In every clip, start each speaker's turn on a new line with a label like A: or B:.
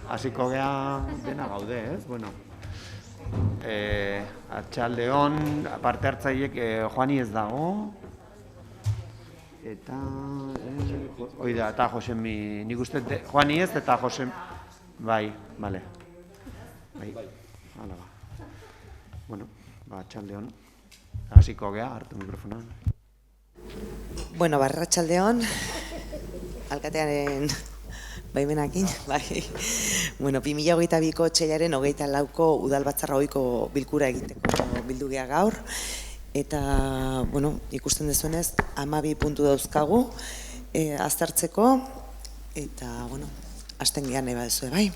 A: Hasiko gea dena gaude, ez? Bueno, Arratsaldeon, parte hartzaileek Joani ez dago. Eta eta Josemi, nik uste Joani ez eta Josem bai, vale. Bai. Hala ba. Bueno, arratsaldeon. Hasiko gea, hartu mikrofona.
B: Bueno, arratsaldeon. Alkatearen baimenakin, bai. Bueno, 2022ko otsailaren 24ko udalbatzarra ohiko bilkura egiteko bildu gea gaur. Eta, bueno, ikusten dezuenez, 12 puntu dauzkagu aztertzeko, eta, bueno, hasten gehan eba dezue, bai.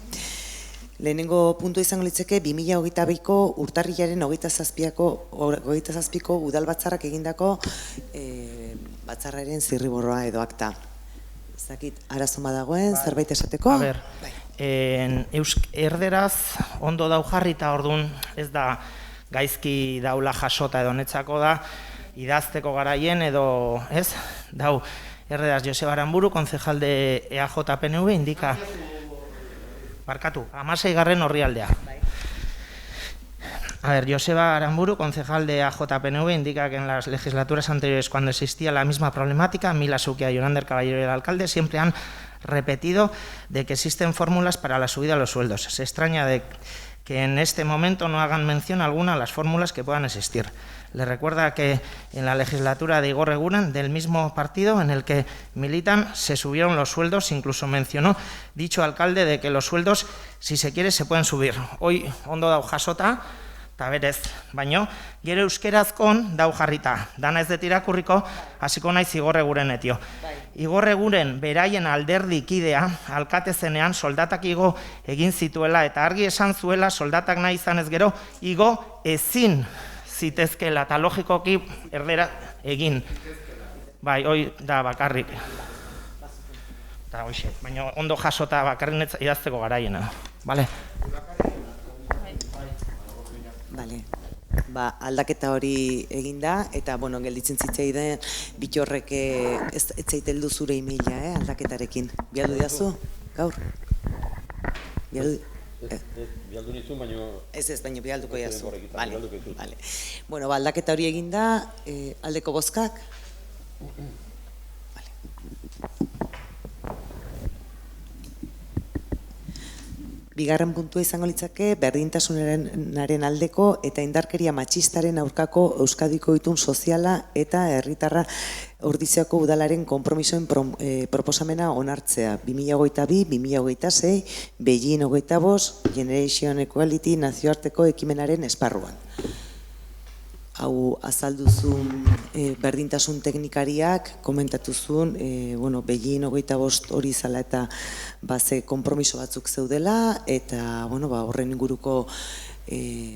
B: Lehenengo puntu izango litzeke, 2022ko urtarrilaren 27ko udalbatzarrak egindako batzarraren zirriborroa edo akta. Ez dakit, arazo dagoen, zerbait esateko?
C: A ber, erderaz ondo dau jarrita orduan ez da gaizki daula jasota edo netzako da, idazteko garaien edo, ez? Dau, erderaz Joseba Aranburu, concejal de EAJ-PNV, indika... Barkatu, 16. orrialdea. A ver, Joseba Aranburu, concejal de EAJ-PNV, indica que en las legislaturas anteriores, cuando existía la misma problemática, Mila Suquia y Yonander Caballero y el alcalde siempre han repetido de que existen fórmulas para la subida de los sueldos. Se extraña de que en este momento no hagan mención alguna a las fórmulas que puedan existir. Le recuerda que en la legislatura de Igor Eguren, del mismo partido en el que militan, se subieron los sueldos, incluso mencionó dicho alcalde de que los sueldos, si se quiere, se pueden subir. Hoy ondo dau jasota, eta berez, baino, gero euskerazkon dau jarrita. Dana ez irakurriko, hasiko naiz Igor Egurenetio. Igor Eguren beraien alderdi kidea, alkate zenean soldatak igo egin zituela, eta argi esan zuela soldatak nahi izan ez gero, igo ezin zitezkela, eta logikoki erdera egin. Bai, hoi da bakarrik. Eta hoxe, baina ondo jasota bakarrik idazteko garaiena. Bale?
B: Bale. Ba, aldaketa hori eginda, eta, bueno, gelditzen zitzaiden Bittorrek ez zaiteldu zure emaila, aldaketarekin. Bialdu diazu, gaur?
D: Bialdu nizun, baina...
B: Ez, baina bialduko diazu. Bale. Bueno, aldaketa hori eginda, aldeko bozkak? Bale. Bigarren puntua izango litzake, berdintasunaren aldeko eta indarkeria matxistaren aurkako Euskadiko itun soziala eta herritarra Ordiziako udalaren konpromisoen proposamena onartzea. 2022-2026, Beijing 25, Generation Equality nazioarteko ekimenaren esparruan. Hau azalduzun berdintasun teknikariak komentatuzun, Beijing 25 hori zala eta baze konpromiso batzuk zeudela, eta horren inguruko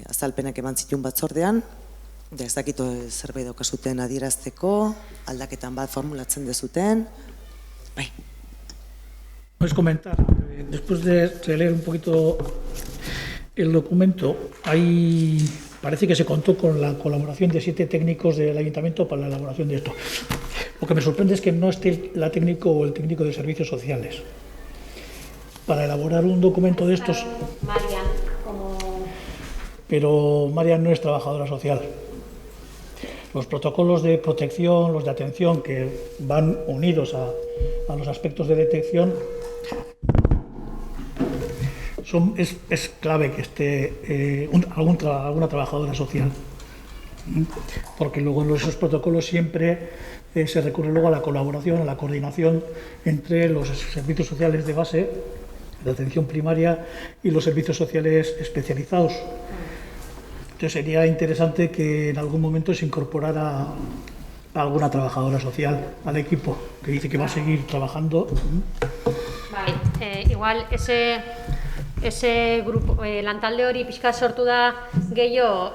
B: azalpenak eman zituen batzordean, da ez dakito zerbait daukazuten adierazteko, aldaketan bat formulatzen dezuten. Bai.
E: Puedes comentar, después de releer un poquito el documento, parece que se contó con la colaboración de 7 técnicos del ayuntamiento para la elaboración de esto. Lo que me sorprende es que no esté la técnico o el técnico de servicios sociales. Para elaborar un documento de estos...
F: Marian,
E: Pero Marian no es trabajadora social. Los protocolos de protección, los de atención, que van unidos a los aspectos de detección, es clave que esté alguna trabajadora social, porque luego en esos protocolos siempre se recurre luego a la colaboración, a la coordinación entre los servicios sociales de base, de atención primaria, y los servicios sociales especializados. Entonces sería interesante que en algún momento se incorporara a alguna trabajadora social al equipo, que dice que va a seguir trabajando.
F: Vale, igual ese grupo, lantalde hori pixka sortu da gehiago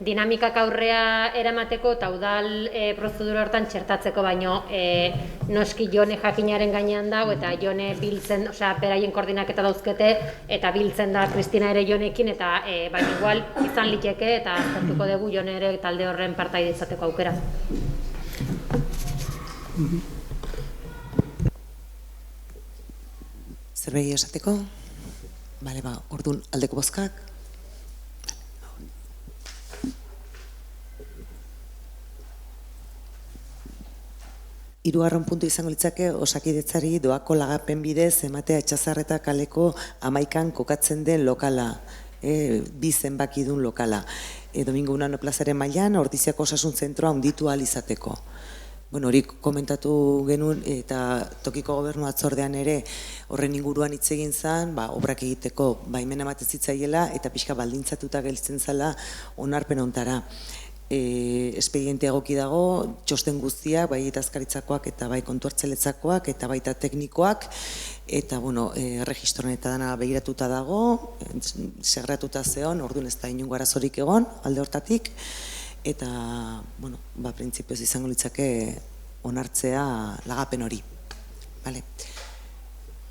F: dinamikak aurrea eramateko eta udal prozedura hortan txertatzeko, baino noski Jone jakinaren gainean dago eta Jone biltzen, osea, beraien koordinaketa dauzkete eta biltzen da Kristina ere Jonekin, eta baina igual izan liteke eta aztertuko dugu Jone ere talde horren partaide izateko aukera.
B: Zerbait esateko? Bale, orduan aldeko bozkak? Hirugarren puntu izango litzake Osakidetzari doako lagapen bidez ematea Etxazarreta kaleko 11an kokatzen den lokala, bi zenbakidun lokala. Domingo Unano plazaren mailan Ordiziako osasun zentroa handitu ahal izateko. Hori komentatu genuen eta tokiko gobernu atzordean ere horren inguruan hitz egin zen, obrak egiteko baimena ematen zitzaiela eta pixka baldintzatuta gelditzen zela onarpen hontara. Espediente egoki dago, txosten guztiak, bai eta azkaritzakoak eta bai kontuartzeletzakoak eta baita teknikoak, eta erregistroan eta dana begiratuta dago, segratuta zeon, orduan ez da inungo arazorik egon, alde hortatik, eta, printzipioz izango litzake onartzea lagapen hori.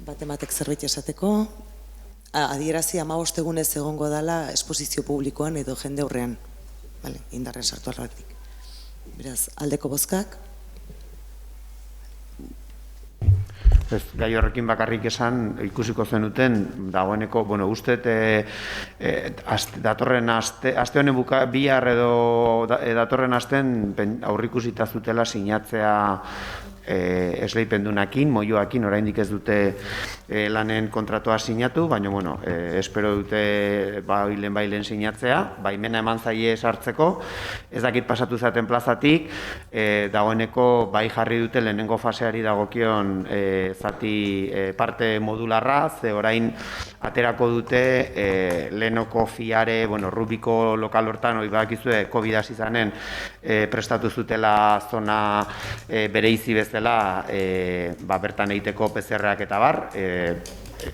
B: Batematek zerbait esateko, adierazi 15 egunez egongo dela esposizio publikoan edo jende aurrean. Indarren sartu albatik. Beraz, aldeko bozkak?
A: Gai horrekin bakarrik esan, ikusiko zenuten, dagoeneko, uste, datorren aste honen bihar edo datorren asten aurrikusita zutela sinatzea esleipendunakin, moioakin, oraindik ez dute lanen kontratua sinatu, baina, espero dute bailen sinatzea, baimena eman zaie sartzeko, ez dakit pasatu zaten plazatik, dagoeneko bai jarri dute lehenengo faseari dagokion zati parte modularra, ze orain aterako dute lehenoko fiare, Rubiko lokal hortan, hori badakizue, COVID-az izanen prestatu zutela zona bereizi bezala, bertan egiteko PCR-ak eta bar,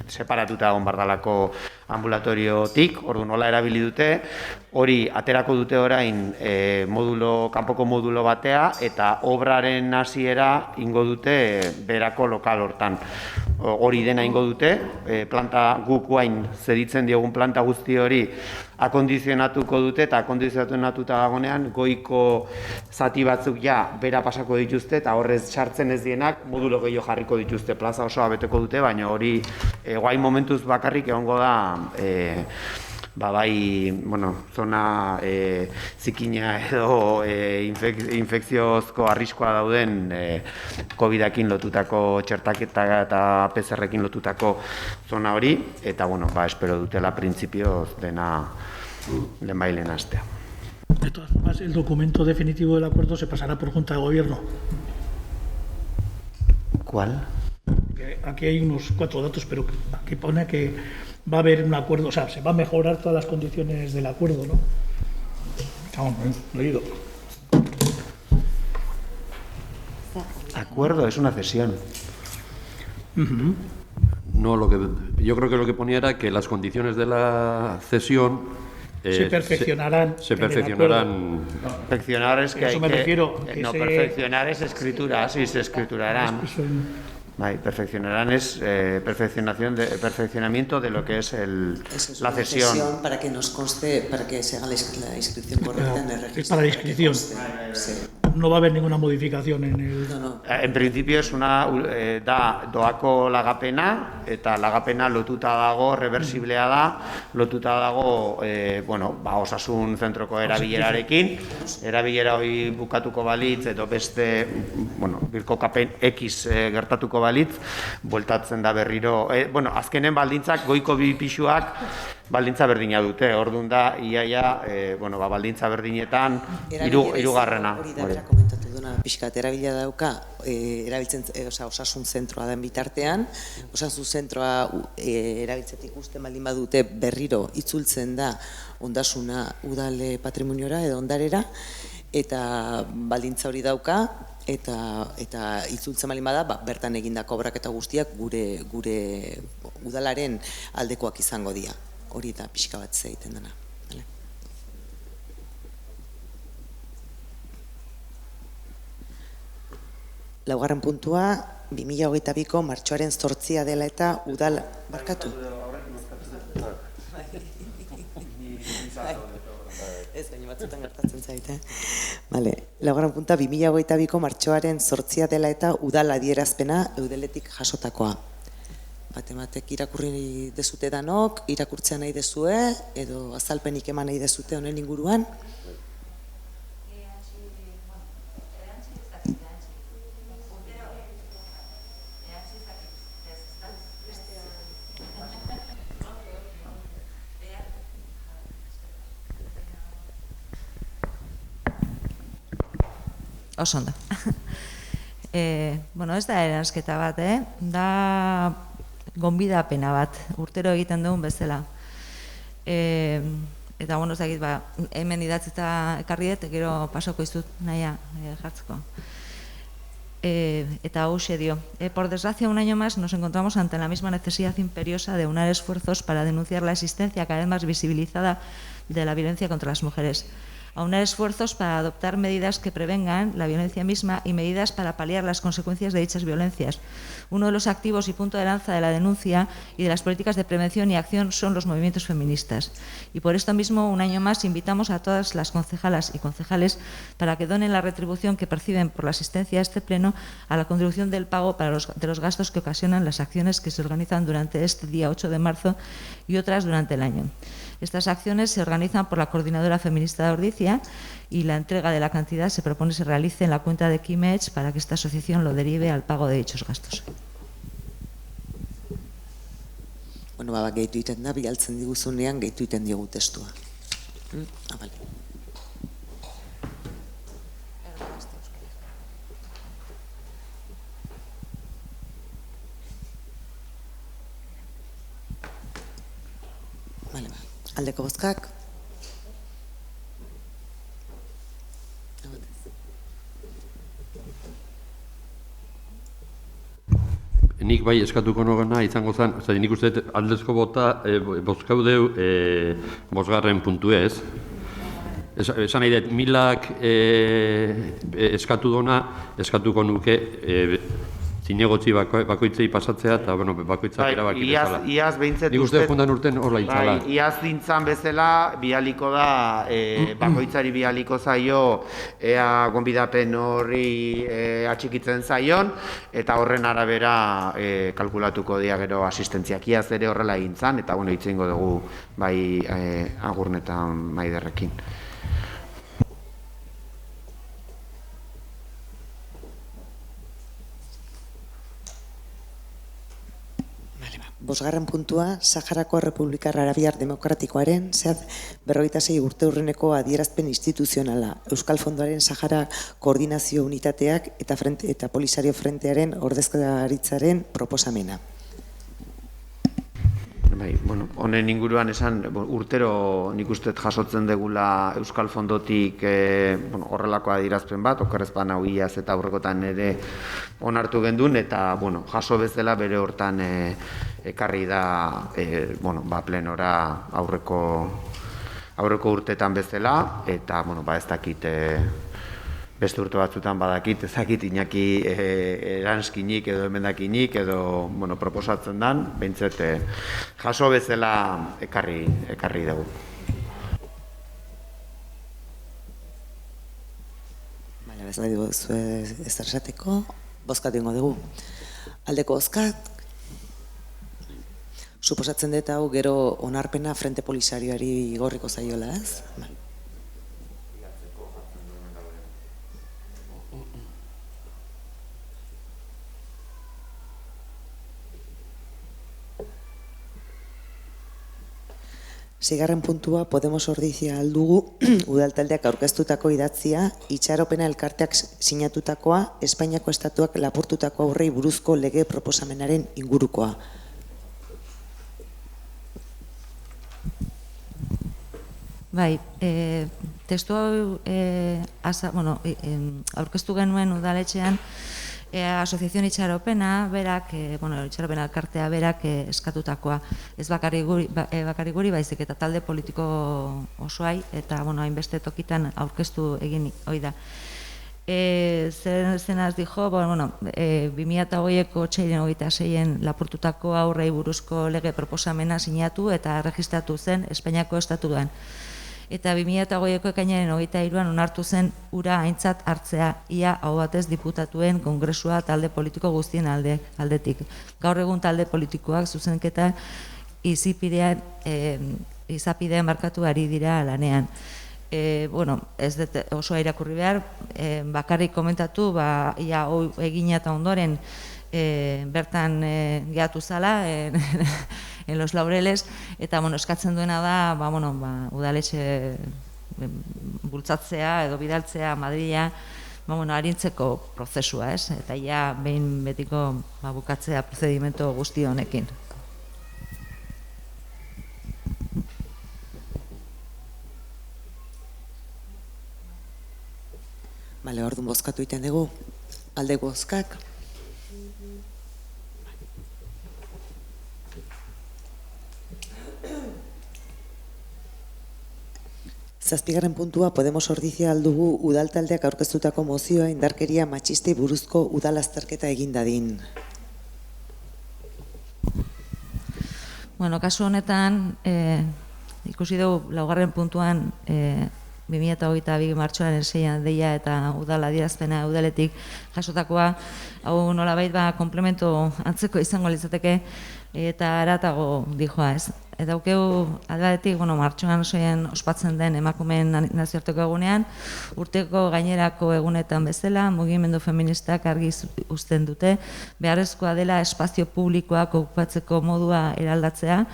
A: separatuta egon bardalako ambulatoriotik, orduan nola erabili dute, hori aterako dute orain kanpoko modulo batea, eta obraren hasiera ingo dute berako lokal hortan. Hori dena ingo dute, planta guk guain zeditzen diogun planta guzti hori akondizionatuko dute, eta akondizionatuta dagonean goiko zati batzuk bera pasako dituzte, eta horrez sartzen ez dienak modulo gehiago jarriko dituzte, plaza osoa beteko dute, baina hori guain momentuz bakarrik egongo da zona zikina edo infekziozko arriskoa dauden COVID-akin lotutako txertaketa eta PCR-ekin lotutako zona hori, eta espero dutela printzipioz dena lehenbailen hastea.
E: De todas formas, el documento definitivo del acuerdo se pasará por Junta de Gobierno.
A: ¿Cuál?
E: Aquí hay unos 4 datos, pero aquí pone que va a haber un acuerdo, o sea, se va a mejorar todas las condiciones del acuerdo, ¿no? Vamos, leído.
A: Acuerdo es una cesión.
D: No, yo creo que lo que ponía era que las condiciones de la cesión
E: se perfeccionarán.
A: Perfeccionar es que
E: hay que...
A: No, perfeccionar es escritura, sí, se escriturarán. Perfeccionarán es perfeccionamiento de lo que es la cesión.
B: Para que nos conste, para que se haga la inscripción correcta en el registro.
E: Es para la inscripción. No va a haber ninguna modificación en el...
B: No.
A: En principio es da doako lagapena, eta lagapena lotuta dago, reversiblea da, lotuta dago, osasun zentroko erabilerarekin, erabilera hori bukatuko balitz, edo beste, birkokapen X gertatuko balitz, bueltatzen da berriro, azkenen baldintzak, goiko bi pisuak, baldintza berdina dute, orduan da, iaia, baldintza berdinetan, hirugarrena.
B: Hori da, bera komentatu duna, pixkat, erabila dauka, osasun zentroa den bitartean, osasun zentroa erabiltzetik uste baldin badute berriro itzultzen da ondasuna udale patrimoniora edo ondarera, eta baldintza hori dauka, eta itzultzen baldin bada, bertan egindako obrak eta guztiak gure udalaren aldekoak izango dira. Hori da pixka bat egiten dena. Laugarren puntua, 2022ko martxoaren 8 dela eta udal... Barkatu? Ez, baina batzutan gertatzen zaite. Laugarren puntua, 2022ko martxoaren 8 dela eta udal adierazpena eudeletik jasotakoa. Batematek irakurri dezute danok, irakurtzea nahi dezue, edo azalpenik eman nahi dezute honen inguruan.
G: Oso ondo. Bueno, ez da eransketa bat, da gonbidapena bat, urtero egiten dugun bezala. Eta, bueno, ez dakit, hemen idatzita ekarri dut, gero pasoko izut nahia jartzeko. Eta hauxe dio. Por desgracia, un año más nos encontramos ante la misma necesidad imperiosa de unar esfuerzos para denunciar la existencia cada vez más visibilizada de la violencia contra las mujeres. Aunar esfuerzos para adoptar medidas que prevengan la violencia misma y medidas para paliar las consecuencias de dichas violencias. Uno de los activos y punto de lanza de la denuncia y de las políticas de prevención y acción son los movimientos feministas. Y por esto mismo, un año más, invitamos a todas las concejalas y concejales para que donen la retribución que perciben por la asistencia a este pleno a la contribución del pago de los gastos que ocasionan las acciones que se organizan durante este día 8 de marzo y otras durante el año. Estas acciones se organizan por la Coordinadora Feminista de Ordizia y la entrega de la cantidad se propone se realice en la cuenta de Kimech para que esta asociación lo derive al pago de dichos gastos.
B: Bueno, gehitu iten da, bialtzen diguzunean gehitu iten diogu testua. Vale. Vale, aldeko bozkak.
D: Nik bai eskatuko nogena izango zen, nik uste aldezko bozkau deu bosgarren puntu ez. Esan nahi dut, milak eskatuko nuke zinegotzi bakoitzei pasatzea eta bakoitzak erabaki bezala.
A: Iaz behintzet
D: nik uste fundan urten horla itzala.
A: Iaz dintzan bezala bialiko da, bakoitzari bialiko zaio ea gonbidapen horri atxikitzen zaion eta horren arabera kalkulatuko dira gero asistentziak. Iaz ere horrela egin zan eta itzengo dugu bai Agurnetan Maiderrekin.
B: Bosgarren puntua, Saharako Errepublikar Arabiar Demokratikoaren 46 urteurreneko adierazpen instituzionala, Euskal Fondoaren Sahara Koordinazio Unitateak eta Polisario Frentearen ordezkaritzaren proposamena.
A: Honen inguruan esan, urtero nik uste jasotzen degula Euskal Fondotik horrelako adierazpen bat, okerrez bana iaz eta aurrekotan ere onartu gendun, eta jaso bezala bere hortan ekarri da plenora aurreko urtetan bezala, eta ez dakit beste urte batzutan badakit, ezakit Iñaki eranskinik edo emendakinik edo proposatzen dan, behintzet jaso bezala ekarri dugu.
B: Baina ez nahi dugu ez esateko, bozkatu ingo dugu. Aldeko bozkat, suposatzen dut hau gero onarpena Frente Polisarioari igorriko zaiola, ez? Seigarren puntua, Podemos Ordizia aldugu udaltaldeak aurkeztutako idatzia, itxaropena elkarteak sinatutakoa, Espainiako estatuak lapurtutako aurrei buruzko lege proposamenaren ingurukoa.
G: Bai, testu hau aurkeztu genuen udaletxean, Asociación Itxaropena, berak, Itxaropena elkartea berak eskatutakoa. Ez bakarrik guri baizik eta talde politiko osoai, eta hainbeste tokitan aurkeztu egin hoi da. Zenaz dijo, 2008ko txairen 26en lapurtutako aurrei buruzko lege proposamena sinatu eta registratu zen Espainiako estatuan. eta 2008ko ekainaren 23an onartu zen ura aintzat hartzea ia hau batez diputatuen kongresua talde politiko guztien aldetik. Gaur egun talde politikoak zuzenketa izapidean markatu ari dira lanean. Ez dut oso irakurri behar, bakarrik komentatu, ia egina eta ondoren bertan gehatu zala, en los laureles, eta eskatzen duena da, udaletxe bultzatzea edo bidaltzea Madrila, arintzeko prozesua, eta ja behin betiko bukatzea prozedimento guzti honekin.
B: Bale, orduan bozkatu iten dugu, alde bozkak. Zazpigarren puntua, Podemos ordizia aldugu udal taldeak aurkeztutako mozioa indarkeria matxistei buruzko udal azterketa egin dadin.
G: Kasu honetan, ikusi dugu laugarren puntuan 2022 martxoaren 6an deia eta udal adierazpena udaletik jasotakoa, hau nolabait komplemento antzeko izango litzateke eta aratago dijoa, ez? Eta aukeu aldadetik, martxoan soien ospatzen den emakumeen nazioarteko egunean, urteko gainerako egunetan bezala, mugimendu feministak argi uzten dute, beharrezkoa dela espazio publikoak okupatzeko modua eraldatzea,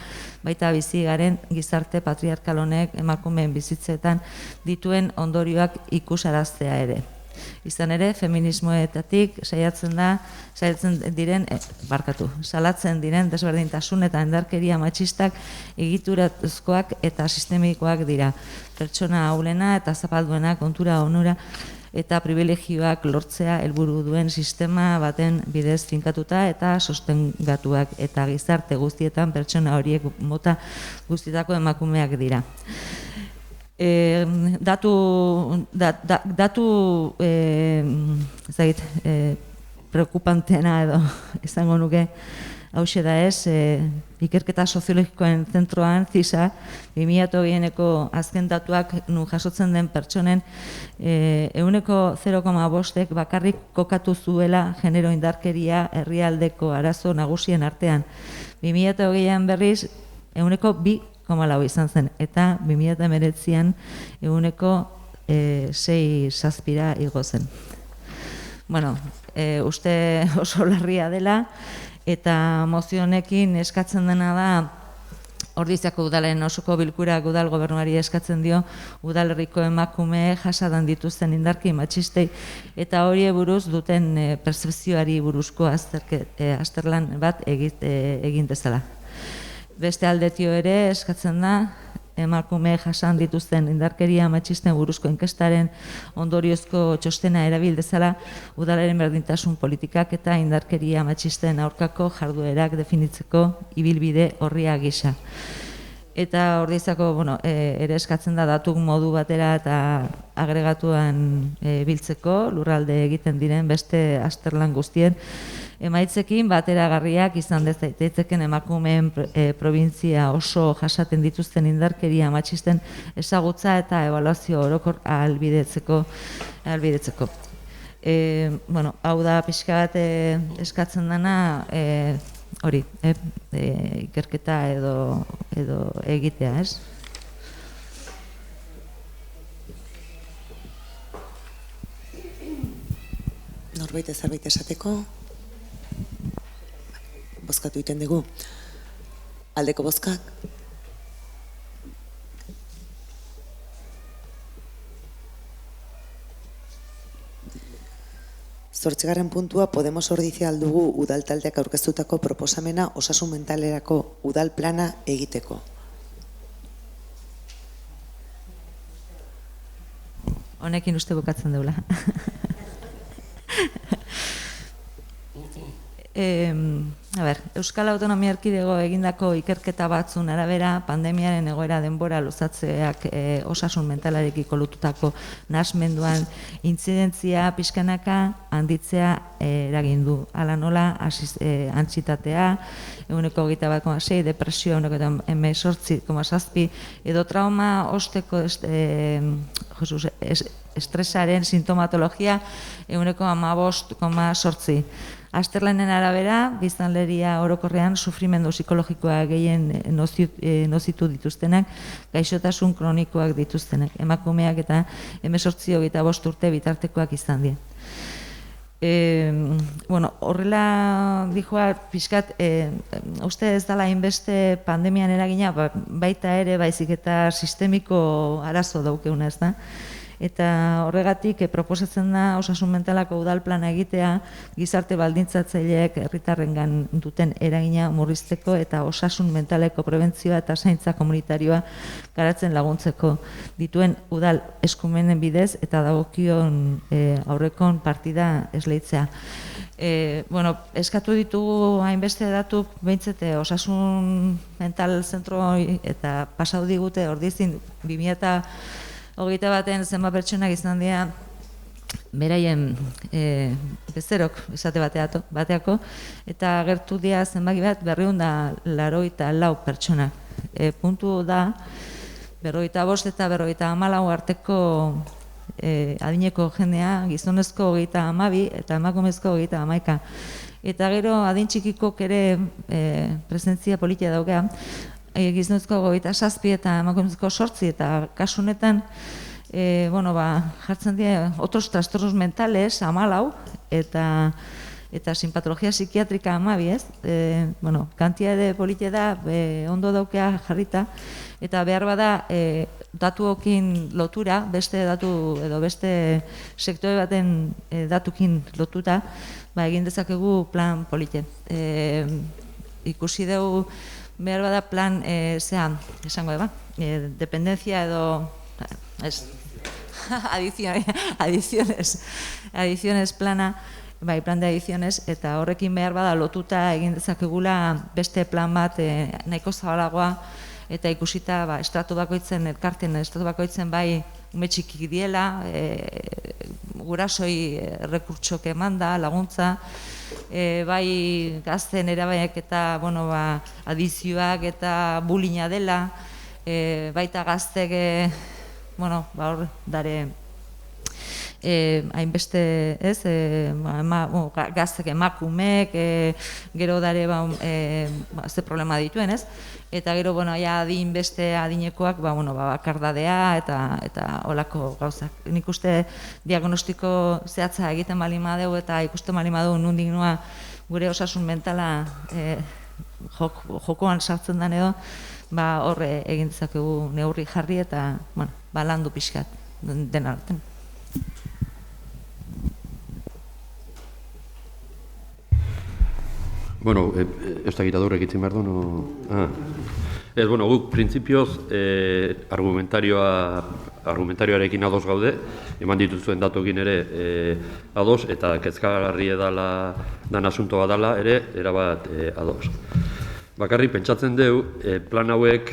G: baita bizi garen gizarte patriarkal honek emakumeen bizitzetan dituen ondorioak ikusaraztea ere. Izan ere, feminismoetatik salatzen diren desberdintasun eta indarkeria matxistak egiturazkoak eta sistemikoak dira. Pertsona ahulena eta zapalduena kontura onura eta privilegioak lortzea helburu duen sistema baten bidez finkatuta eta sostengatuak eta gizarte guztietan pertsona horiek mota guztietako emakumeak dira. Datu preocupanteena edo izango nuke hauxe da ez, ikerketa soziologikoen zentroan, CISA, 2008ko azken datuak nun jasotzen den pertsonen 0,5% bakarrik kokatu zuela genero indarkeria herrialdeko arazo nagusien artean. 2008an berriz 2,4% izan zen, eta 2019an 6,6% igo zen. Uste oso larria dela, eta mozio honekin eskatzen dena da, Ordiziako udalen osoko bilkurak udal gobernuari eskatzen dio udalerriko emakume jasadan dituzten indarki matxistei eta hori buruz duten pertzepzioari buruzko azterlan bat egin dezala. Beste aldetio ere eskatzen da emakume jasan dituzten indarkeria matxisten buruzko inkestaren ondoriozko txostena erabil dezala udalaren berdintasun politikak eta indarkeria matxisten aurkako jarduerak definitzeko ibilbide orria gisa. Eta Ordiziako ere eskatzen da datuk modu batera eta agregatuan biltzeko lurralde egiten diren beste azterlan guztien emaitzekin bateragarriak izan daitezkeen emakumeen probintzia oso jasaten dituzten indarkeria matxisten ezagutza eta ebaluazio orokor ahalbidetzeko. Hau da pixka bat eskatzen dena hori, ikerketa edo egitea, ez?
B: Norbait zerbait esateko? Bozkatu egiten dugu. Aldeko bozkak? Zortzigarren puntua, Podemos ordizia aldugu udal taldeak aurkeztutako proposamena osasun mentalerako udal plana egiteko.
G: Honekin uste bukatzen deula. Euskal Autonomia Erkidego egindako ikerketa batzun arabera, pandemiaren egoera denbora luzatzeak osasun mentalarekiko lotutako nahasmenduan intzidentzia pixkanaka handitzea eragin du. Hala nola, antsitatea, 21,6, depresio 18,7, edo trauma osteko estresaren sintomatologia 15,8. Azterlanen arabera, biztanleria orokorrean sufrimendu psikologikoa gehien nozitu dituztenak, gaixotasun kronikoak dituztenak, emakumeak eta 18-25 urte bitartekoak izan dira. Horrela dijoa pixkat, uste ez dela inbeste pandemian eragina, baita ere baizik eta sistemiko arazo daukeuna ez da. Eta horregatik proposatzen da osasun mentalako udalplana egitea gizarte baldintzatzaileek herritarrengan duten eragina murrizteko eta osasun mentaleko prebentzioa eta zaintza komunitarioa garatzen laguntzeko dituen udal eskumenen bidez eta dagokion aurrekon partida esleitzea. Eskatu ditugu hainbeste datu, behintzete osasun mental zentro eta pasau digute ordizin 2021 zenbat pertsonak izan dira beraien bezerok esate bateako, eta agertu dira zenbaki bat 284 pertsonak. Puntu da 45 eta 54 arteko adineko jendea, gizonezko 32 eta emakumezko 31. Eta gero adin txikikok ere presentzia politia daukea, gizonezko 27 eta emakumezko 8, eta kasu honetan jartzen dira otros trastornos mentales 14 eta sinpatologia psikiatrika 12, kantitate politia da ondo daukea jarrita, eta behar bada datuokin lotura, beste datu edo beste sektore baten datukin lotuta, egin dezakegu plan politia. Ikusi dugu behar bada plan, esango eba, dependentzia edo, adicciones plana, plan de adicciones, eta horrekin behar bada lotuta egin dezakegula beste plan bat nahiko zabalagoa, eta ikusita estratu bakoitzen, elkarten estratu bakoitzen bai ume txikik diela, gurasoi rekurtsok emanda, laguntza, bai gazten erabaiak eta adizioak eta bullyinga dela, baita gaztek hor dare hainbeste gaztek emakumek gero dare ze problema dituen, ez? Eta gero, adin beste adinekoak bakardadea eta olako gauzak. Nik uste diagnostiko zehatza egiten bali madeu eta ikusten bali madeu nundik noa gure osasun mentala jokoan sartzen den edo, horre egin dezakegu neurri jarri eta landu pixkat dena artean.
D: Ez da gitadurrek itzin behar du, guk printzipioz argumentarioarekin ados gaude, eman dituzuen datokin ere ados, eta kezkagarri dan asunto bat dela ere, erabat ados. Bakarrik pentsatzen dugu, plan hauek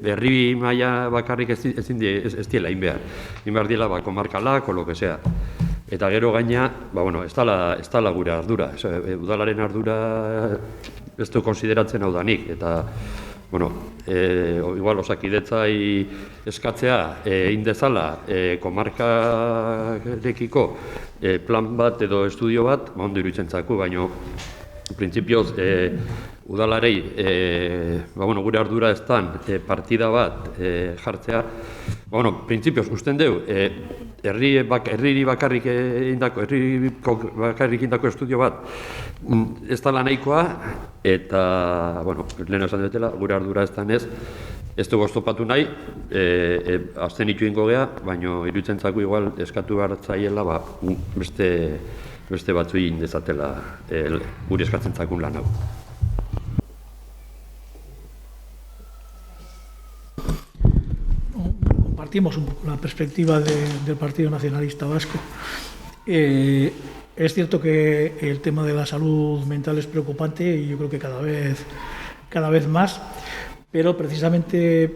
D: herri maila bakarrik ez diela inbehar. Inbehar diela komarkalak, o lo que sea. Eta gero gaina, ez dala gure ardura. Udalaren ardura ez du konsideratzen hau danik. Eta, igual osakidetzai eskatzea indezala komarkarekiko plan bat edo estudio bat, ondo iruditzen zaku, baina printzipioz udalarei gure ardura ez dan partida bat jartzea, printzipioz usten dugu, herri bakarrik indako estudio bat ez dala nahikoa, eta, lehen esan dutela, gure ardura ez dan ez dugu oztopatu nahi, azten itu ingo geha, baina iruditzen zaku igual eskatu behar zaiela beste batzu egin dezatela guri eskatzen zakun lan hau.
E: Compartimos un poco la perspectiva del Partido Nacionalista Vasco. Es cierto que el tema de la salud mental es preocupante y yo creo que cada vez más, pero precisamente,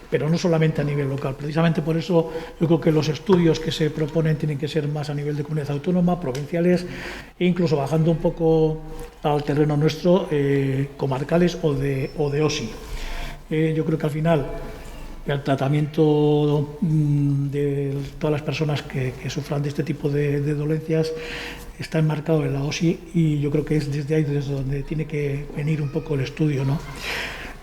E: pero no solamente a nivel local. Precisamente por eso yo creo que los estudios que se proponen tienen que ser más a nivel de comunidad autónoma, provinciales e incluso bajando un poco al terreno nuestro, comarcales o de OSI. Yo creo que al final el tratamiento de todas las personas que sufran de este tipo de dolencias está enmarcado en la OSI y yo creo que es desde ahí desde donde tiene que venir un poco el estudio, ¿no?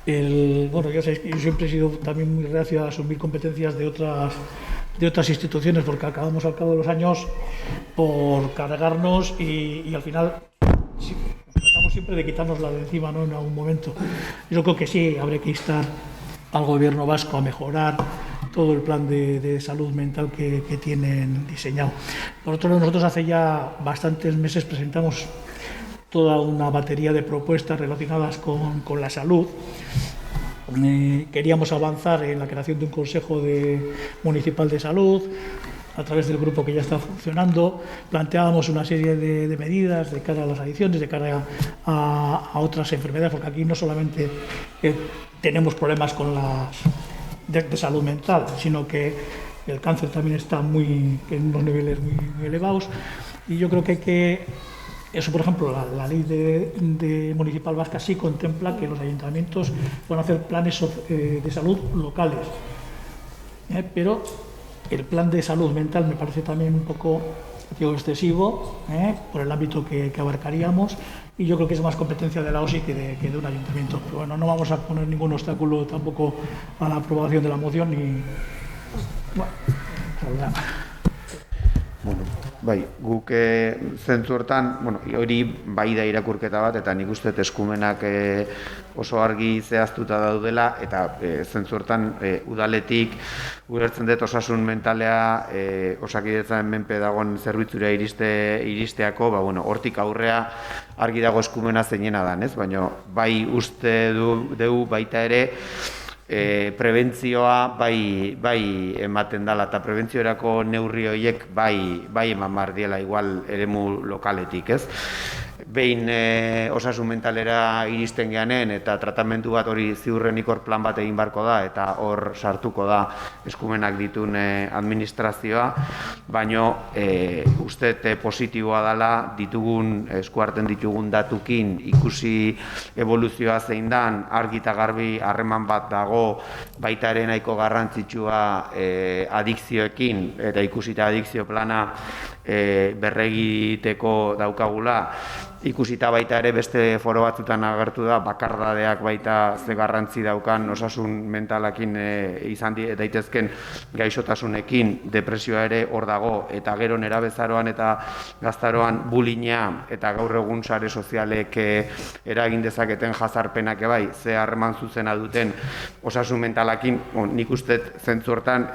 E: Bueno, ya sabéis que yo siempre he sido también muy reacio a asumir competencias de otras instituciones porque acabamos al cabo de los años por cargarnos y al final tratamos siempre de quitárnosla de encima, ¿no? En algún momento. Yo creo que sí, habría que instar al gobierno vasco a mejorar todo el plan de salud mental que tienen diseñado. Por otro lado, nosotros hace ya bastantes meses presentamos toda una batería de propuestas relacionadas con la salud. Queríamos avanzar en la creación de un Consejo Municipal de Salud a través del grupo que ya está funcionando. Planteábamos una serie de medidas de cara a las adicciones, de cara a otras enfermedades, porque aquí no solamente tenemos problemas con de salud mental, sino que el cáncer también está en unos niveles muy elevados. Y yo creo que eso, por ejemplo, la ley de municipal vasca sí contempla que los ayuntamientos puedan hacer planes de salud locales, pero el plan de salud mental me parece también un poco excesivo por el ámbito que abarcaríamos y yo creo que es más competencia de la OSI que de un ayuntamiento. Pero bueno, no vamos a poner ningún obstáculo tampoco a la aprobación de la moción y
A: Bueno, bai, guk zentzu hortan, hori bai da irakurketa bat, eta nik uste eskumenak oso argi zehaztuta daudela, eta zentzu hortan udaletik ulertzen dut osasun mentalea Osakidetzaren menpe dagoen zerbitzura iristeako, hortik aurrea argi dago eskumena zeinena dan, ez? Baina bai uste dugu baita ere prebentzioa bai ematen dela eta prebentziorako neurri horiek bai eman behar diela igual eremu lokaletik, ez? Behin osasun mentalera iristen geanen eta tratamendu bat hori ziurrenik hor plan bat egin barko da eta hor sartuko da eskumenak ditun administrazioa, baino uste positiboa dela ditugun eskuarten ditugun datukin ikusi evoluzioa zein dan, argi eta garbi harreman bat dago baita ere nahiko garrantzitsua adikzioekin eta ikusita adikzio plana berregiteko daukagula. Ikusita baita ere beste foro batzutan agertu da bakardadeak baita ze garrantzi daukan osasun mentalakin izan daitezken gaixotasunekin, depresioa ere hor dago eta gero nerabezaroan eta gaztaroan bullyinga eta gaur egun sare sozialek eragin dezaketen jazarpenak bai ze harreman zuzena duten osasun mentalakin. Nik uste zentzu hortan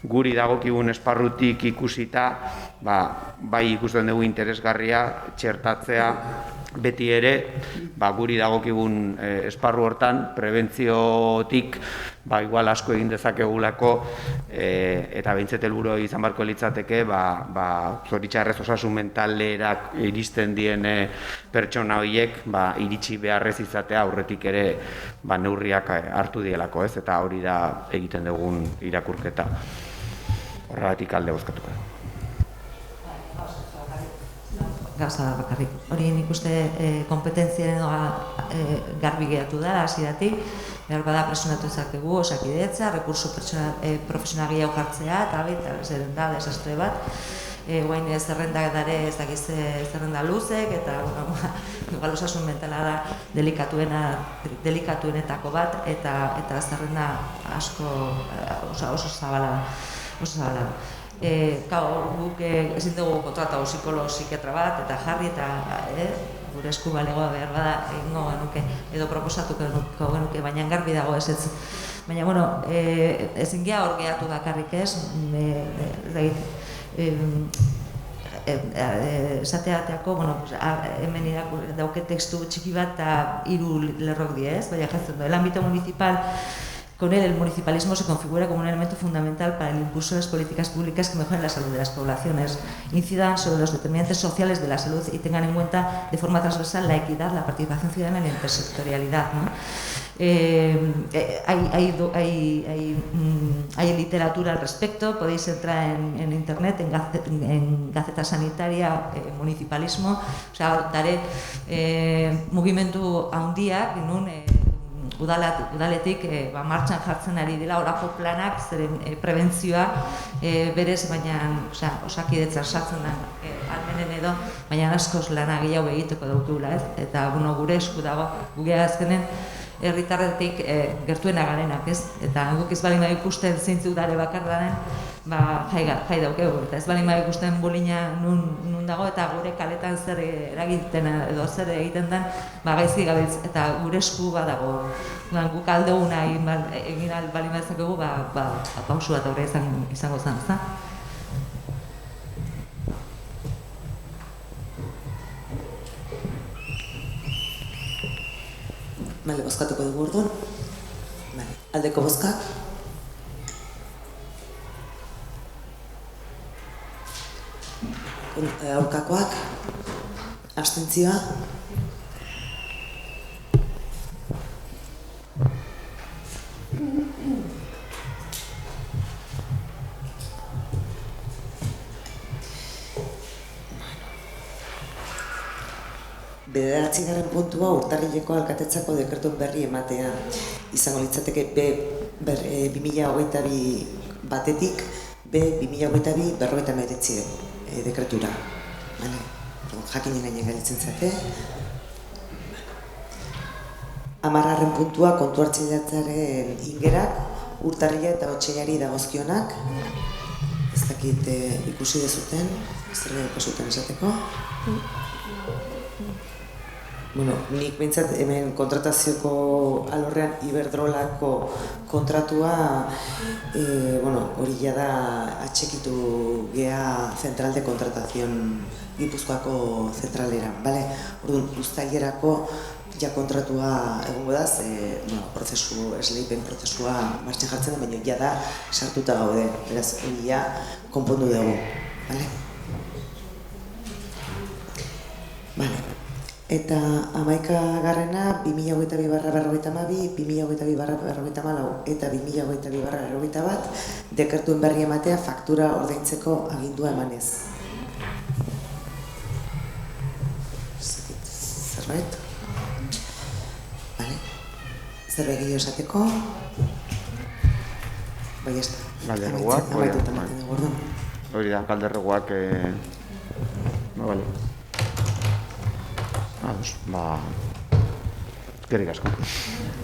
A: guri dagokigun esparrutik ikusita bai ikusten dugu interesgarria txertatzea beti ere guri dagokigun esparru hortan prebentziotik igual asko egin dezakegulako eta behintzat helburu izan barko litzateke zoritxarrez osasun mentalerak iristen dien pertsona horiek iritsi beharrez izatea aurretik ere neurriak hartu dielako, ez? Eta hori da egiten dugun irakurketa. Horregatik alde bozkatuko dugu.
G: Gauza bakarrik. Hori nik uste kompetentziaren garbi geratu da, hasieratik. Behar bada presionatu ezakegu, Osakidetza, rekurso profesional gehiago jartzea, eta zerrenda desastre bat. Guain zerrendak dare ez dakiz zerrenda luzek, eta igual osasun mentala da delikatuenetako bat, eta zerrenda asko oso zabala da. Guk ezin dugu kontratatu psikologo psikiatra bat eta jarri eta gure esku balegoa behar bada egingo genuke edo proposatuko genuke, baina garbi dago ez. Baina, ezin geha hor gehatu bakarrik ez, esateateako, hemen dauke tekstu txiki bat eta 3 lerrok die ez, baina jartzen du, el ámbito municipal Con él, el municipalismo se configura como un elemento fundamental para el impulso de las políticas públicas que mejoren la salud de las poblaciones, incidan sobre los determinantes sociales de la salud y tengan en cuenta de forma transversal la equidad, la participación ciudadana y la intersectorialidad, ¿no? Hay literatura al respecto, podéis entrar en internet, en Gaceta Sanitaria, municipalismo, osea, dare mugimendu handiak, nun udaletik martxan jartzen ari dela horako planak, zeren prebentzioa berez, baina osakidetzan sartzen da almenen edo, baina askoz lana gehiago egiteko daukula, ez? Eta gure esku dago, guge azkenen herritarretik gertuena garenak, ez? Eta guk ez balin ikusten zeintzu dare bakarra den, jai daukegu, eta ez balin ikusten bolina nun dago, eta gure kaletan zer eragiten edo zer egiten den, gaizki gabiltz, eta gure esku badago. Guk aldeguna egin balin bazakegu, pausu bat aurre izango zen, ezta?
B: Bale, bozkatuko dugu orduan. Bale, aldeko bozkak. Aurkakoak. Abstentzioa. Bederatzigarren puntua urtarrileko alkatetzako dekretuen berri ematea. Izango litzateke B2022 batetik B2022 dekretura. Jakinen gainen galitzen zate. 10. puntua kontu hartzailetzaren ingerak urtarrila eta otsailari dagozkionak. Ez dakit ikusi dezuten, zerbait zuten esateko. Bueno, nik behintzat hemen kontratazioko alorrean Iberdrolako kontratua hori da atxekitu gea zentral de kontratazion Gipuzkoako zentralera, bale? Orduan, uztailerako kontratua egongo da, esleipen prozesua martxan jartzen da, baina da sartuta gaude, beraz, hori konpondu dugu, bale? Bale. Eta 11. 2022/52, 2022/54 eta 2022/51 dekretuen berri ematea faktura ordaintzeko agindua emanez. Zerbait? Bale. Zerbait gehiago esateko? Bai, ez da.
A: Galderreguak. Hori da, galderreguak. Bale. Eskerrik asko.